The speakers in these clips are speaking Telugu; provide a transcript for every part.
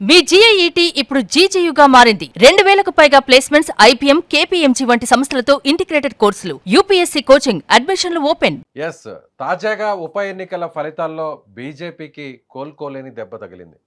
మీ జీఐఈటీ ఇప్పుడు జీజేయుగా మారింది. 2000కు పైగా ప్లేస్మెంట్స్, ఐపీఎం, కేపీఎంజీ వంటి సంస్థలతో ఇంటిగ్రేటెడ్ కోర్సులు, యూపీఎస్సీ కోచింగ్, అడ్మిషన్లు ఓపెన్. ఎస్, తాజాగా ఉప ఎన్నికల ఫలితాల్లో బీజేపీకి కోలుకోలేని దెబ్బ తగిలింది.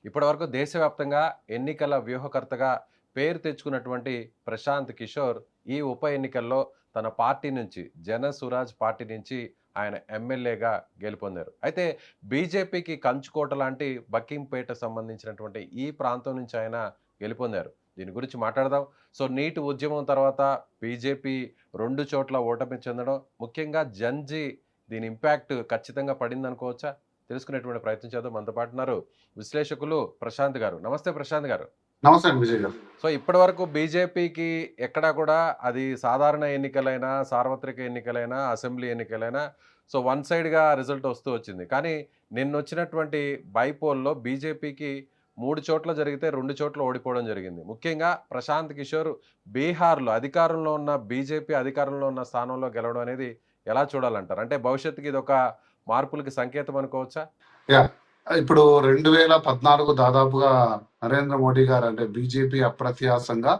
ఇప్పటివరకు దేశవ్యాప్తంగా ఎన్నికల వ్యూహకర్తగా పేరు తెచ్చుకున్నటువంటి ప్రశాంత్ కిషోర్ ఈ ఉప ఎన్నికల్లో తన పార్టీ నుంచి, జన సురాజ్ పార్టీ నుంచి ఆయన ఎమ్మెల్యేగా గెలుపొందారు. అయితే బీజేపీకి కంచుకోట లాంటి బక్కింపేట సంబంధించినటువంటి ఈ ప్రాంతం నుంచి ఆయన గెలుపొందారు. దీని గురించి మాట్లాడదాం. సో నీటి ఉద్యమం తర్వాత బీజేపీ 2 చోట్ల ఓటమి చెందడం, ముఖ్యంగా జంజీ దీని ఇంపాక్ట్ ఖచ్చితంగా పడింది అనుకోవచ్చా? తెలుసుకునేటువంటి ప్రయత్నం చేద్దాం. మనతో పాటు ఉన్నారు విశ్లేషకులు ప్రశాంత్ గారు. నమస్తే ప్రశాంత్ గారు. నమస్తే అండి విజయ్ గారు. సో ఇప్పటి వరకు బీజేపీకి ఎక్కడా కూడా అది సాధారణ ఎన్నికలైనా, సార్వత్రిక ఎన్నికలైనా, అసెంబ్లీ ఎన్నికలైనా సో వన్ సైడ్గా రిజల్ట్ వస్తూ వచ్చింది. కానీ నిన్న వచ్చినటువంటి బైపోల్లో బీజేపీకి 3 చోట్ల జరిగితే 2 చోట్ల ఓడిపోవడం జరిగింది. ముఖ్యంగా ప్రశాంత్ కిషోర్ బీహార్లో అధికారంలో ఉన్న బీజేపీ అధికారంలో ఉన్న స్థానంలో గెలవడం అనేది ఎలా చూడాలంటారు? అంటే భవిష్యత్తుకి ఇది ఒక మార్పులకి సంకేతం అనుకోవచ్చా? యా ఇప్పుడు 2014 దాదాపుగా నరేంద్ర మోడీ గారు అంటే బీజేపీ అప్రత్యాసంగా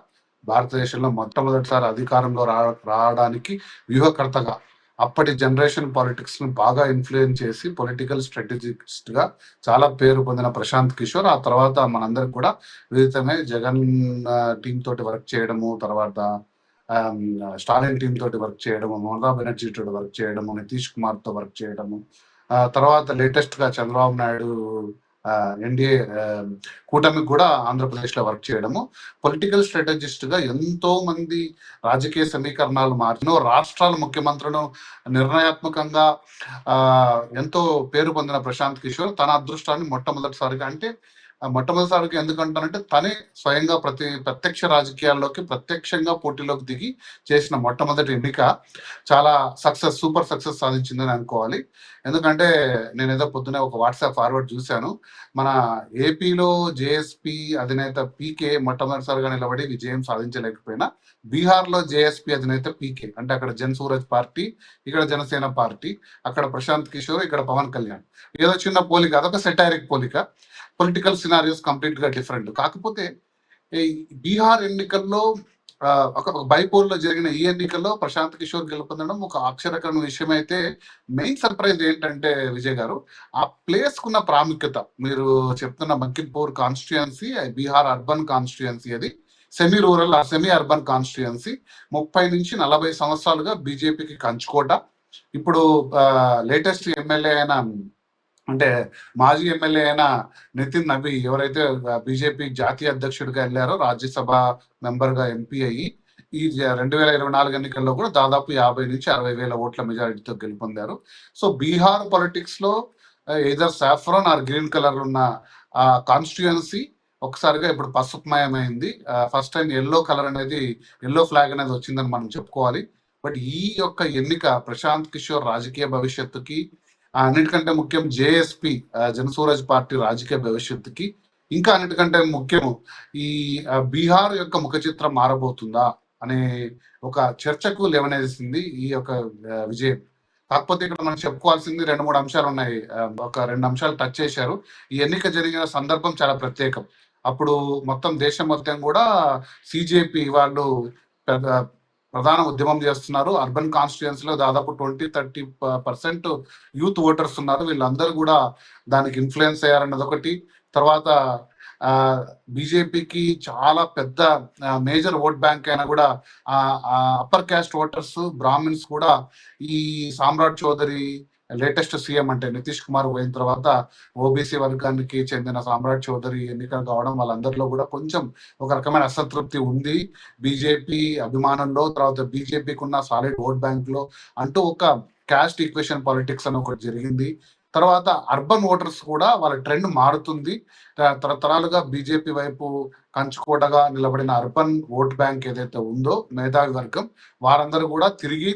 భారతదేశంలో మొట్టమొదటిసారి అధికారంలో రావడానికి వ్యూహకర్తగా అప్పటి జనరేషన్ పాలిటిక్స్ ను బాగా ఇన్ఫ్లుయెన్స్ చేసి పొలిటికల్ స్ట్రాటజిస్ట్ గా చాలా పేరు పొందిన ప్రశాంత్ కిషోర్ ఆ తర్వాత మనందరికి కూడా విదితమే జగన్ టీం తోటి వర్క్ చేయడము, తర్వాత స్టాలిన్ టీం తోటి వర్క్ చేయడము, మమతా బెనర్జీ తోటి వర్క్ చేయడము, నితీష్ కుమార్ తో వర్క్ చేయడము, తర్వాత లేటెస్ట్ గా చంద్రబాబు నాయుడు ఎన్డీఏ కూటమికి కూడా ఆంధ్రప్రదేశ్ లో వర్క్ చేయడము, పొలిటికల్ స్ట్రాటజిస్ట్ గా ఎంతో మంది రాజకీయ సమీకరణాలు మార్చిన రాష్ట్రాల ముఖ్యమంత్రులను నిర్ణయాత్మకంగా ఎంతో పేరు పొందిన ప్రశాంత్ కిషోర్ తన అదృష్టాన్ని మొట్టమొదటిసారిగా మొట్టమొదటిసారిగా ఎందుకంటానంటే తనే స్వయంగా ప్రత్యక్ష రాజకీయాల్లోకి ప్రత్యక్షంగా పోటీలోకి దిగి చేసిన మొట్టమొదటి ఎన్నిక చాలా సూపర్ సక్సెస్ సాధించిందని అనుకోవాలి. ఎందుకంటే నేను ఏదో పొద్దునే ఒక వాట్సాప్ ఫార్వర్డ్ చూశాను. మన ఏపీలో జేఎస్పీ అధినేత పీకే మొట్టమొదటిసారిగా నిలబడి విజయం సాధించలేకపోయినా బీహార్లో జేఎస్పీ అధినేత పీకే అంటే అక్కడ జన్ సూరజ్ పార్టీ, ఇక్కడ జనసేన పార్టీ, అక్కడ ప్రశాంత్ కిషోర్, ఇక్కడ పవన్ కళ్యాణ్. ఏదో చిన్న పోలిక, అదొక సెటైరిక్ పోలిక. పొలిటికల్ సినారియోస్ కంప్లీట్ గా డిఫరెంట్. కాకపోతే ఈ బీహార్ ఎన్నికల్లో ఒక బైపోల్లో జరిగిన ఈ ఎన్నికల్లో ప్రశాంత్ కిషోర్ గెలుపొందడం ఒక ఆశ్చర్యకరమైన విషయం. అయితే మెయిన్ సర్ప్రైజ్ ఏంటంటే విజయ్ గారు, ఆ ప్లేస్ కున్న ప్రాముఖ్యత. మీరు చెప్తున్న మక్కింపూర్ కాన్స్టిట్యుయెన్సీ బీహార్ అర్బన్ కాన్స్టిట్యుయెన్సీ, అది semi rural semi urban constituency. 30 నుంచి 40 సంవత్సరాలుగా బీజేపీకి కంచుకోట. ఇప్పుడు లేటెస్ట్ ఎమ్మెల్యే అయిన అంటే మాజీ ఎమ్మెల్యే అయిన నితిన్ నబీ ఎవరైతే బీజేపీ జాతీయ అధ్యక్షుడిగా వెళ్ళారో, రాజ్యసభ మెంబర్ గా ఎంపీ అయ్యి ఈ 2024 ఎన్నికల్లో కూడా దాదాపు 50 నుంచి 60 వేల ఓట్ల మెజారిటీతో గెలుపొందారు. సో బీహార్ పొలిటిక్స్ లో either saffron or green colour ఉన్న ఆ కాన్స్టిట్యుయెన్సీ ఒకసారిగా ఇప్పుడు పసుపుమయమైంది. ఫస్ట్ టైం ఎల్లో ఫ్లాగ్ అనేది వచ్చిందని మనం చెప్పుకోవాలి. బట్ ఈ యొక్క ఎన్నిక ప్రశాంత్ కిషోర్ రాజకీయ భవిష్యత్తుకి, అన్నిటికంటే ముఖ్యం జేఎస్పీ జనసూరజ్ పార్టీ రాజకీయ భవిష్యత్తుకి, ఇంకా అన్నిటికంటే ముఖ్యం ఈ బీహార్ యొక్క ముఖ చిత్రం మారబోతుందా అనే ఒక చర్చకు లేవనేసింది ఈ యొక్క విజయం. కాకపోతే ఇక్కడ మనం చెప్పుకోవాల్సింది 2-3 అంశాలు ఉన్నాయి. ఒక 2 అంశాలు టచ్ చేశారు. ఈ ఎన్నిక జరిగిన సందర్భం చాలా ప్రత్యేకం. అప్పుడు మొత్తం దేశం మొత్తం కూడా సిజేపీ వాళ్ళు ప్రధాన ఉద్యమం చేస్తున్నారు. అర్బన్ కాన్స్టిట్యుయెన్సీలో దాదాపు 20-30% యూత్ ఓటర్స్ ఉన్నారు. వీళ్ళందరూ కూడా దానికి ఇన్ఫ్లుయెన్స్ అయ్యారన్నది ఒకటి. తర్వాత బీజేపీకి చాలా పెద్ద మేజర్ ఓట్ బ్యాంక్ అయినా కూడా అప్పర్ క్యాస్ట్ ఓటర్స్, బ్రాహ్మిన్స్ కూడా ఈ సామ్రాట్ చౌదరి లేటెస్ట్ సీఎం అంటే నితీష్ కుమార్ పోయిన తర్వాత ఓబీసీ వర్గానికి చెందిన సామ్రాట్ చౌదరి ఎన్నిక కావడం వాళ్ళందరిలో కూడా కొంచెం ఒక రకమైన అసంతృప్తి ఉంది బీజేపీ అభిమానంలో. తర్వాత బీజేపీకి ఉన్న సాలిడ్ ఓట్ బ్యాంక్ లో అంటూ ఒక క్యాస్ట్ ఈక్వేషన్ పాలిటిక్స్ అని ఒకటి జరిగింది. తర్వాత అర్బన్ ఓటర్స్ కూడా వాళ్ళ ట్రెండ్ మారుతుంది. తరతరాలుగా బీజేపీ వైపు కంచుకోటగా నిలబడిన అర్బన్ ఓట్ బ్యాంక్ ఏదైతే ఉందో మేధావి వర్గం, వారందరూ కూడా తిరిగి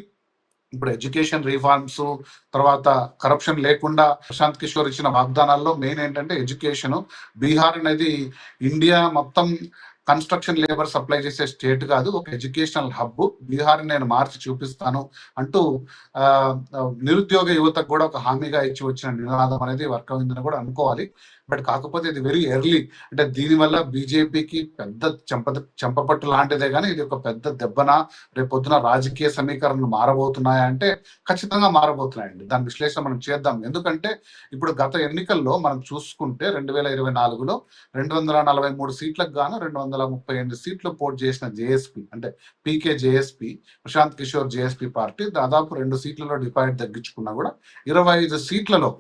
ఇప్పుడు ఎడ్యుకేషన్ రిఫార్మ్స్, తర్వాత కరప్షన్ లేకుండా ప్రశాంత్ కిషోర్ ఇచ్చిన వాగ్దానాల్లో మెయిన్ ఏంటంటే ఎడ్యుకేషన్. బీహార్ అనేది ఇండియా మొత్తం కన్స్ట్రక్షన్ లేబర్ సప్లై చేసే స్టేట్ కాదు, ఒక ఎడ్యుకేషనల్ హబ్. బీహార్ నేను మార్చి చూపిస్తాను అంటూ ఆ, నిరుద్యోగ యువతకు కూడా ఒక హామీగా ఇచ్చి వచ్చిన నినాదం అనేది వర్క్ అయిందని కూడా అనుకోవాలి. బట్ కాకపోతే ఇది వెరీ ఎర్లీ. అంటే దీనివల్ల బీజేపీకి పెద్ద చెంపపట్టు లాంటిదే, కానీ ఇది ఒక పెద్ద దెబ్బన రేపొద్దున రాజకీయ సమీకరణలు మారబోతున్నాయా అంటే ఖచ్చితంగా మారబోతున్నాయండి. దాని విశ్లేషణ మనం చేద్దాం. ఎందుకంటే ఇప్పుడు గత ఎన్నికల్లో మనం చూసుకుంటే 2024లో 243 సీట్లకు గాను 238 సీట్లు పోటీ చేసిన జేఎస్పీ, అంటే PK JSP, Prashant Kishor JSP party దాదాపు 2 సీట్లలో డిపాజిట్ తగ్గించుకున్నా కూడా 25 సీట్లలో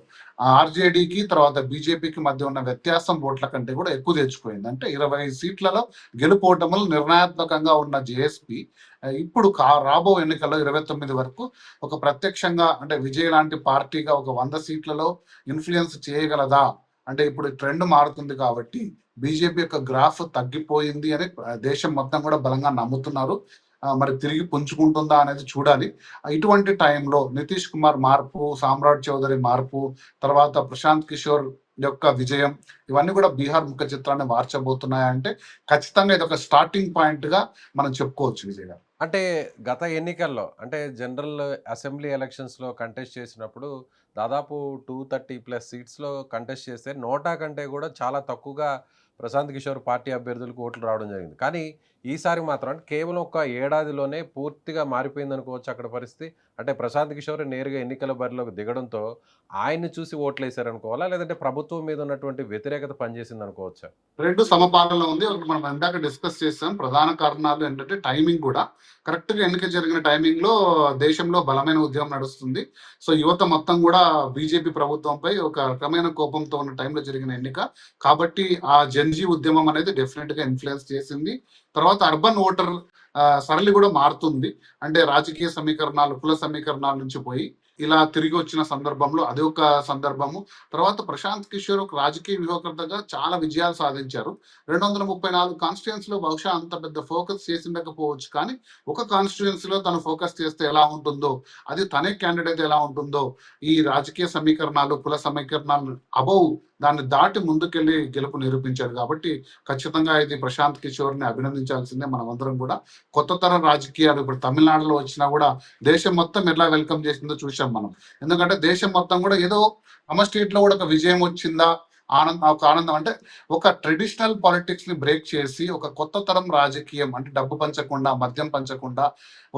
ఆర్జేడీకి తర్వాత బీజేపీకి మధ్య ఉన్న వ్యత్యాసం ఓట్ల కంటే కూడా ఎక్కువ తెచ్చుకోయింది. అంటే 25 సీట్లలో గెలుపోటములు నిర్ణయాత్మకంగా ఉన్న జేఎస్పీ ఇప్పుడు రాబో ఎన్నికల్లో 29 వరకు ఒక ప్రత్యక్షంగా అంటే విజయ్ లాంటి పార్టీగా ఒక 100 సీట్లలో ఇన్ఫ్లుయెన్స్ చేయగలదా అంటే ఇప్పుడు ట్రెండ్ మారుతుంది కాబట్టి బీజేపీ యొక్క గ్రాఫ్ తగ్గిపోయింది అని దేశం మొత్తం కూడా బలంగా నమ్ముతున్నారు. మరి తిరిగి పుంజుకుంటుందా అనేది చూడాలి. ఇటువంటి టైంలో నితీష్ కుమార్ మార్పు, సామ్రాట్ చౌదరి మార్పు, తర్వాత ప్రశాంత్ కిషోర్ యొక్క విజయం, ఇవన్నీ కూడా బీహార్ ముఖ చిత్రాన్ని మార్చబోతున్నాయంటే ఖచ్చితంగా ఇది ఒక స్టార్టింగ్ పాయింట్ గా మనం చెప్పుకోవచ్చు విజయ్ గారు. అంటే గత ఎన్నికల్లో అంటే జనరల్ అసెంబ్లీ ఎలక్షన్స్లో కంటెస్ట్ చేసినప్పుడు దాదాపు 230+ సీట్స్లో కంటెస్ట్ చేస్తే నోటా కంటే కూడా చాలా తక్కువగా ప్రశాంత్ కిషోర్ పార్టీ అభ్యర్థులకు ఓట్లు రావడం జరిగింది. కానీ ఈసారి మాత్రం కేవలం ఒక ఏడాదిలోనే పూర్తిగా మారిపోయింది అనుకోవచ్చు అక్కడ పరిస్థితి. అంటే ప్రశాంత్ కిషోర్ నేరుగా ఎన్నికల బరిలోకి దిగడంతో ఆయన్ని చూసి ఓట్లు వేశారనుకోవాలా, లేదంటే ప్రభుత్వం మీద ఉన్నటువంటి వ్యతిరేకత పనిచేసింది అనుకోవచ్చా? రెండు సమపాలనలో ఉంది. ఒకటి మనం ఇందాక డిస్కస్ చేసాం. ప్రధాన కారణాలు ఏంటంటే టైమింగ్ కూడా కరెక్ట్ గా ఎన్నిక జరిగిన టైమింగ్ లో దేశంలో బలమైన ఉద్యమం నడుస్తుంది. సో యువత మొత్తం కూడా బీజేపీ ప్రభుత్వంపై ఒక రకమైన కోపంతో ఉన్న టైంలో జరిగిన ఎన్నిక కాబట్టి ఆ జన్జీ ఉద్యమం అనేది డెఫినెట్ గా ఇన్ఫ్లుయెన్స్ చేసింది. తర్వాత అర్బన్ ఓటర్ సరళి కూడా మారుతుంది. అంటే రాజకీయ సమీకరణాలు, కుల సమీకరణాల నుంచి పోయి ఇలా తిరిగి వచ్చిన సందర్భంలో అది ఒక సందర్భము. తర్వాత ప్రశాంత్ కిషోర్ ఒక రాజకీయ వ్యూహకర్తగా చాలా విజయాలు సాధించారు. 234 కాన్స్టిట్యుయెన్సీ లో బహుశా అంత పెద్ద ఫోకస్ చేసి ఉండకపోవచ్చు, కానీ ఒక కాన్స్టిట్యుయెన్సీలో తను ఫోకస్ చేస్తే ఎలా ఉంటుందో, అది తనే క్యాండిడేట్ ఎలా ఉంటుందో, ఈ రాజకీయ సమీకరణాలు, కుల సమీకరణాలు అబౌవ్ దాన్ని దాటి ముందుకెళ్లి గెలుపు నిరూపించాడు. కాబట్టి ఖచ్చితంగా ఇది ప్రశాంత్ కిషోర్ ని అభినందించాల్సిందే మనమందరం కూడా. కొత్త తరం రాజకీయాలు ఇప్పుడు తమిళనాడులో వచ్చినా కూడా దేశం మొత్తం ఎలా వెల్కమ్ చేసిందో చూసాం మనం. ఎందుకంటే దేశం మొత్తం కూడా ఏదో తమ స్టేట్ లో కూడా ఒక విజయం వచ్చిందా ఆనందం అంటే ఒక ట్రెడిషనల్ పాలిటిక్స్ ని బ్రేక్ చేసి ఒక కొత్త తరం రాజకీయం అంటే డబ్బు పంచకుండా, మద్యం పంచకుండా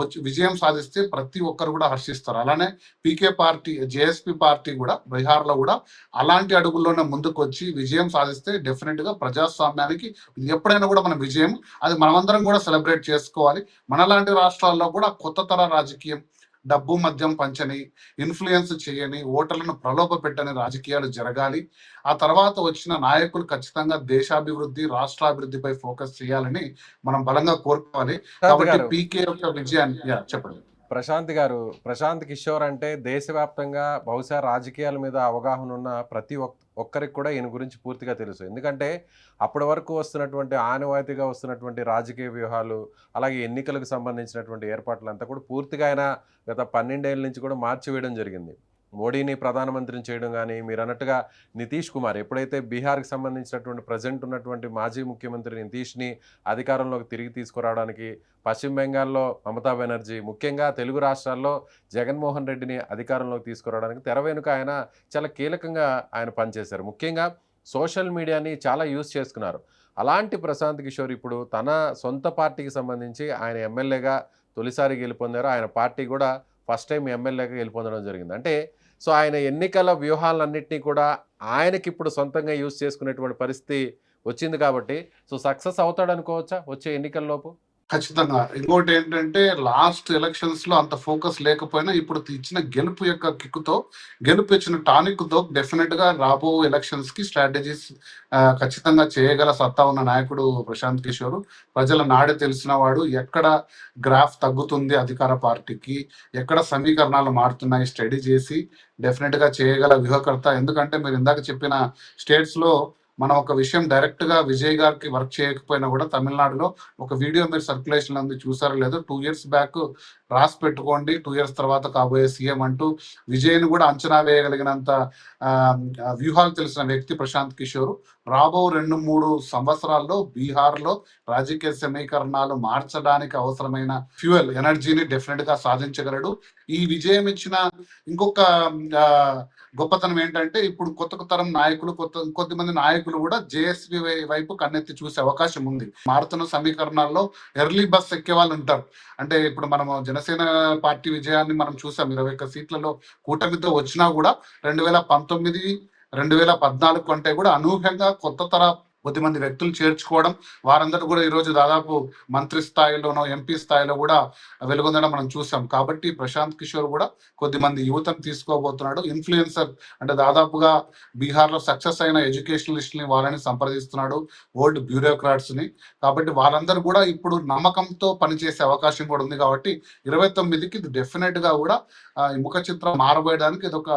వచ్చి విజయం సాధిస్తే ప్రతి ఒక్కరు కూడా హర్షిస్తారు. అలానే పీకే పార్టీ, జేఎస్పీ పార్టీ కూడా బీహార్ లో కూడా అలాంటి అడుగుల్లోనే ముందుకు వచ్చి విజయం సాధిస్తే డెఫినెట్ గా ప్రజాస్వామ్యానికి ఎప్పుడైనా కూడా మన విజయం, అది మనమందరం కూడా సెలబ్రేట్ చేసుకోవాలి. మనలాంటి రాష్ట్రాల్లో కూడా కొత్త తర రాజకీయం, డబ్బు మద్యం పంచని, ఇన్ఫ్లుయెన్స్ చేయని, ఓటర్లను ప్రలోభ పెట్టని రాజకీయాలు జరగాలి. ఆ తర్వాత వచ్చిన నాయకులు ఖచ్చితంగా దేశాభివృద్ధి, రాష్ట్రాభివృద్ధిపై ఫోకస్ చేయాలని మనం బలంగా కోరుకోవాలి. కాబట్టి పీకే యొక్క విజయాన్ని చెప్పండి. ప్రశాంత్ కిషోర్ అంటే దేశవ్యాప్తంగా బహుశా రాజకీయాల మీద అవగాహన ఉన్న ప్రతి ఒక్కరికి కూడా ఈయన గురించి పూర్తిగా తెలుసు. ఎందుకంటే అప్పటి వరకు వస్తున్నటువంటి ఆనవాయితీగా వస్తున్నటువంటి రాజకీయ వ్యూహాలు, అలాగే ఎన్నికలకు సంబంధించినటువంటి ఏర్పాట్లు అంతా కూడా పూర్తిగా ఆయన గత 12 ఏళ్ళ నుంచి కూడా మార్చివేయడం జరిగింది. మోడీని ప్రధానమంత్రిని చేయడం కానీ, మీరు అన్నట్టుగా నితీష్ కుమార్ ఎప్పుడైతే బీహార్కి సంబంధించినటువంటి ప్రజెంట్ ఉన్నటువంటి మాజీ ముఖ్యమంత్రి నితీష్ని అధికారంలోకి తిరిగి తీసుకురావడానికి, పశ్చిమ బెంగాల్లో మమతా బెనర్జీ, ముఖ్యంగా తెలుగు రాష్ట్రాల్లో జగన్మోహన్ రెడ్డిని అధికారంలోకి తీసుకురావడానికి తెర వెనుక ఆయన చాలా కీలకంగా ఆయన పనిచేశారు. ముఖ్యంగా సోషల్ మీడియాని చాలా యూజ్ చేసుకున్నారు. అలాంటి ప్రశాంత్ కిషోర్ ఇప్పుడు తన సొంత పార్టీకి సంబంధించి ఆయన ఎమ్మెల్యేగా తొలిసారి గెలుపొందారు. ఆయన పార్టీ కూడా ఫస్ట్ టైం ఎమ్మెల్యేగా గెలుపొందడం జరిగింది. అంటే సో ఆయన ఎన్నికల వ్యూహాలన్నింటినీ కూడా ఆయనకి ఇప్పుడు సొంతంగా యూజ్ చేసుకునేటువంటి పరిస్థితి వచ్చింది. కాబట్టి సో సక్సెస్ అవుతాడు అనుకోవచ్చా వచ్చే ఎన్నికల్లోపు? ఖచ్చితంగా. ఇంకోటి ఏంటంటే లాస్ట్ ఎలక్షన్స్ లో అంత ఫోకస్ లేకపోయినా ఇప్పుడు ఇచ్చిన గెలుపు యొక్క కిక్కుతో, గెలుపు ఇచ్చిన టానిక్ తో డెఫినెట్ గా రాబో ఎలక్షన్స్ కి స్ట్రాటజీస్ ఖచ్చితంగా చేయగల సత్తా ఉన్న నాయకుడు ప్రశాంత్ కిషోర్. ప్రజల నాడి తెలిసిన వాడు. ఎక్కడ గ్రాఫ్ తగ్గుతుంది అధికార పార్టీకి, ఎక్కడ సమీకరణాలు మారుతున్నాయి స్టడీ చేసి డెఫినెట్ గా చేయగల వ్యూహకర్త. ఎందుకంటే మీరు ఇందాక చెప్పిన స్టేట్స్ లో మనం ఒక విషయం డైరెక్ట్ గా విజయ్ గారికి వర్క్ చేయకపోయినా కూడా తమిళనాడులో ఒక వీడియో మీరు సర్క్యులేషన్ ఉంది, చూసారో లేదో, 2 years బ్యాక్ రాసి పెట్టుకోండి 2 ఇయర్స్ తర్వాత కాబోయే సీఎం అంటూ విజయ్ని కూడా అంచనా వేయగలిగినంత ఆ, వ్యూహాలు తెలిసిన వ్యక్తి ప్రశాంత్ కిషోర్. రాబో 2-3 సంవత్సరాల్లో బీహార్లో రాజకీయ సమీకరణాలు మార్చడానికి అవసరమైన ఫ్యూయల్ ఎనర్జీని డెఫినెట్ గా సాధించగలడు. ఈ విజయం ఇచ్చిన ఇంకొక ఆ, గొప్పతనం ఏంటంటే ఇప్పుడు కొత్త తరం నాయకులు కొద్దిమంది నాయకులు కూడా జేఎస్పీ వైపు కన్నెత్తి చూసే అవకాశం ఉంది. మారుతున్న సమీకరణాల్లో ఎర్లీ బస్ ఎక్కే వాళ్ళు ఉంటారు. అంటే ఇప్పుడు మనం జనసేన పార్టీ విజయాన్ని మనం చూసాం. 21 సీట్లలో కూటమితో వచ్చినా కూడా 2019 2014 కంటే కూడా అనూహ్యంగా కొత్త తర కొద్దిమంది వ్యక్తులు చేర్చుకోవడం, వారందరూ కూడా ఈరోజు దాదాపు మంత్రి స్థాయిలోనో ఎంపీ స్థాయిలో కూడా వెలుగొందడం మనం చూసాం. కాబట్టి ప్రశాంత్ కిషోర్ కూడా కొద్దిమంది యువతను తీసుకోబోతున్నాడు. ఇన్ఫ్లుయెన్సర్ అంటే దాదాపుగా బీహార్లో సక్సెస్ అయిన ఎడ్యుకేషనలిస్ట్ని వాళ్ళని సంప్రదిస్తున్నాడు, ఓల్డ్ బ్యూరోక్రాట్స్ని. కాబట్టి వాళ్ళందరూ కూడా ఇప్పుడు నమ్మకంతో పనిచేసే అవకాశం కూడా ఉంది. కాబట్టి 29కి ఇది డెఫినెట్గా కూడా ఈ ముఖ చిత్రం మారబోయడానికి ఇది ఒక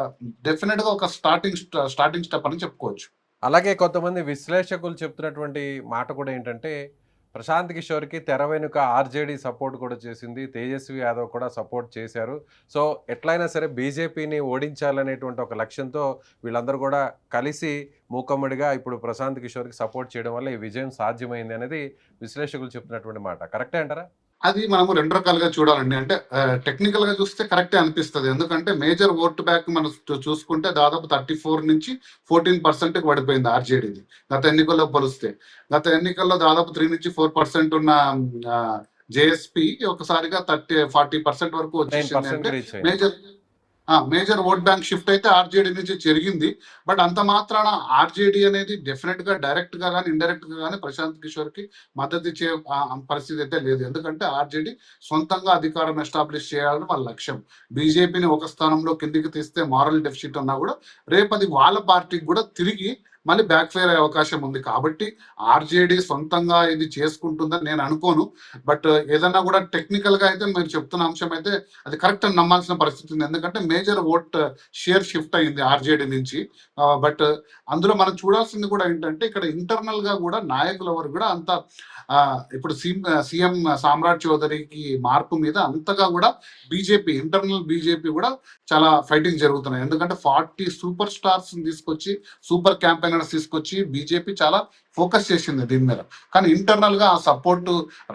డెఫినెట్గా ఒక స్టార్టింగ్ స్టెప్ అని చెప్పుకోవచ్చు. అలాగే కొంతమంది విశ్లేషకులు చెప్తున్నటువంటి మాట కూడా ఏంటంటే, ప్రశాంత్ కిషోర్కి తెర వెనుక ఆర్జేడీ సపోర్ట్ కూడా చేసింది, తేజస్వి యాదవ్ కూడా సపోర్ట్ చేశారు. సో ఎట్లయినా సరే బీజేపీని ఓడించాలనేటువంటి ఒక లక్ష్యంతో వీళ్ళందరూ కూడా కలిసి మూకమ్మడిగా ఇప్పుడు ప్రశాంత్ కిషోర్కి సపోర్ట్ చేయడం వల్ల ఈ విజయం సాధ్యమైంది అనేది విశ్లేషకులు చెప్తున్నటువంటి మాట. కరెక్టే అంటారా? అది మనము 2 రకాలుగా చూడాలండి. అంటే టెక్నికల్ గా చూస్తే కరెక్టే అనిపిస్తది. ఎందుకంటే మేజర్ ఓట్ బ్యాక్ మనం చూసుకుంటే దాదాపు 34-14% పడిపోయింది ఆర్జేడీది గత ఎన్నికల్లో పోలిస్తే. గత ఎన్నికల్లో దాదాపు 3-4% ఉన్న జేఎస్పీ ఒకసారిగా 40% వరకు వచ్చేసింది. అంటే 9% రీచ్ అయింది. మేజర్ ఓట్ బ్యాంక్ షిఫ్ట్ అయితే ఆర్జేడీ నుంచి జరిగింది. బట్ అంత మాత్రాన ఆర్జేడీ అనేది డెఫినెట్ గా డైరెక్ట్ గా కానీ ఇండైరెక్ట్ గా కానీ ప్రశాంత్ కిషోర్ కి మద్దతు ఇచ్చే పరిస్థితి అయితే లేదు. ఎందుకంటే ఆర్జేడీ సొంతంగా అధికారం ఎస్టాబ్లిష్ చేయాలని వాళ్ళ లక్ష్యం. బీజేపీని ఒక స్థానంలో కిందికి తీస్తే మారల్ డెఫిసిట్ ఉన్నా కూడా రేపది వాళ్ళ పార్టీకి కూడా తిరిగి మళ్ళీ బ్యాక్ ఫైర్ అయ్యే అవకాశం ఉంది. కాబట్టి ఆర్జేడీ సొంతంగా ఇది చేసుకుంటుందని నేను అనుకోను. బట్ ఏదన్నా కూడా టెక్నికల్ గా అయితే మీరు చెప్తున్న అంశం అయితే అది కరెక్ట్ అని నమ్మాల్సిన పరిస్థితి ఉంది. ఎందుకంటే మేజర్ ఓట్ షేర్ షిఫ్ట్ అయింది ఆర్జేడీ నుంచి. బట్ అందులో మనం చూడాల్సింది కూడా ఏంటంటే ఇక్కడ ఇంటర్నల్ గా కూడా నాయకులు ఎవరు కూడా అంత ఇప్పుడు సీఎం సామ్రాట్ చౌదరికి మార్పు మీద అంతగా కూడా ఇంటర్నల్ బీజేపీ కూడా చాలా ఫైటింగ్ జరుగుతున్నాయి. ఎందుకంటే 40 సూపర్ స్టార్స్ తీసుకొచ్చి సూపర్ క్యాంపెయినర్స్ తీసుకొచ్చి బీజేపీ చాలా ఫోకస్ చేసింది దీని మీద. కానీ ఇంటర్నల్ గా ఆ సపోర్ట్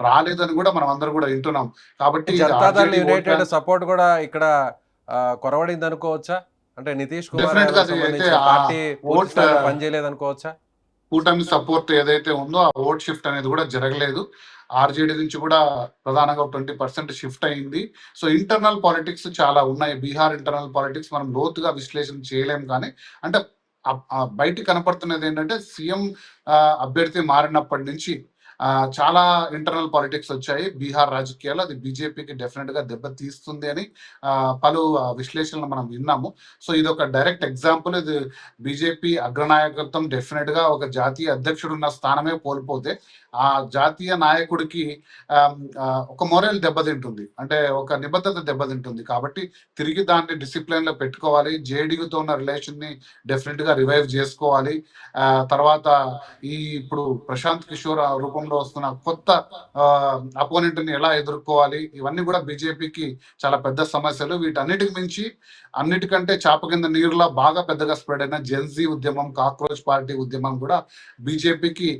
రాలేదని కూడా మనం అందరూ కూడా వింటున్నాం. కాబట్టి జనతాదళ్ యునైటెడ్ సపోర్ట్ కూడా ఇక్కడ కొరవడింది అనుకోవచ్చా? అంటే నితీష్ కుమార్ పార్టీ పనిచేయలేదు అనుకోవచ్చా? కూటమి సపోర్ట్ ఏదైతే ఉందో ఆ ఓట్ షిఫ్ట్ అనేది కూడా జరగలేదు. ఆర్జేడీ నుంచి కూడా ప్రధానంగా 20% షిఫ్ట్ అయింది. సో ఇంటర్నల్ పాలిటిక్స్ చాలా ఉన్నాయి. బీహార్ ఇంటర్నల్ పాలిటిక్స్ మనం లోతుగా విశ్లేషణ చేయలేం. కానీ అంటే బయటికి కనపడుతున్నది ఏంటంటే సీఎం అభ్యర్థి మారినప్పటి నుంచి చాలా ఇంటర్నల్ పాలిటిక్స్ వచ్చాయి బీహార్ రాజకీయాలు. అది బీజేపీకి డెఫినెట్ గా దెబ్బతీస్తుంది అని పలు విశ్లేషణలు మనం విన్నాము. సో ఇది ఒక డైరెక్ట్ ఎగ్జాంపుల్. ఇది బీజేపీ అగ్రనాయకత్వం డెఫినెట్ గా ఒక జాతీయ అధ్యక్షుడు ఉన్న స్థానమే కోల్పోతే ఆ జాతీయ నాయకుడికి ఒక మొరల్ దెబ్బతింటుంది, అంటే ఒక నిబద్ధత దెబ్బతింటుంది. కాబట్టి తిరిగి దాన్ని డిసిప్లిన్ లో పెట్టుకోవాలి. జేడీయూతో ఉన్న రిలేషన్ ని డెఫినెట్ గా రివైవ్ చేసుకోవాలి. తర్వాత ఇప్పుడు ప్రశాంత్ కిషోర్ రూపంలో వస్తున్న కొత్త అపోనెంట్ ని ఎలా ఎదుర్కోవాలి, ఇవన్నీ కూడా బీజేపీకి చాలా పెద్ద సమస్యలు. వీటన్నిటికి మించి అన్నిటికంటే చాప కింద నీరులా బాగా పెద్దగా స్ప్రెడ్ అయిన జెన్జీ ఉద్యమం, కాక్రోచ్ పార్టీ ఉద్యమం కూడా బీజేపీకి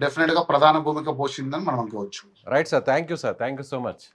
డెఫినెట్ గా ప్రధాన భూమిక పోషిందని మనం అనుకోవచ్చు. Right sir, thank you sir, thank you so much.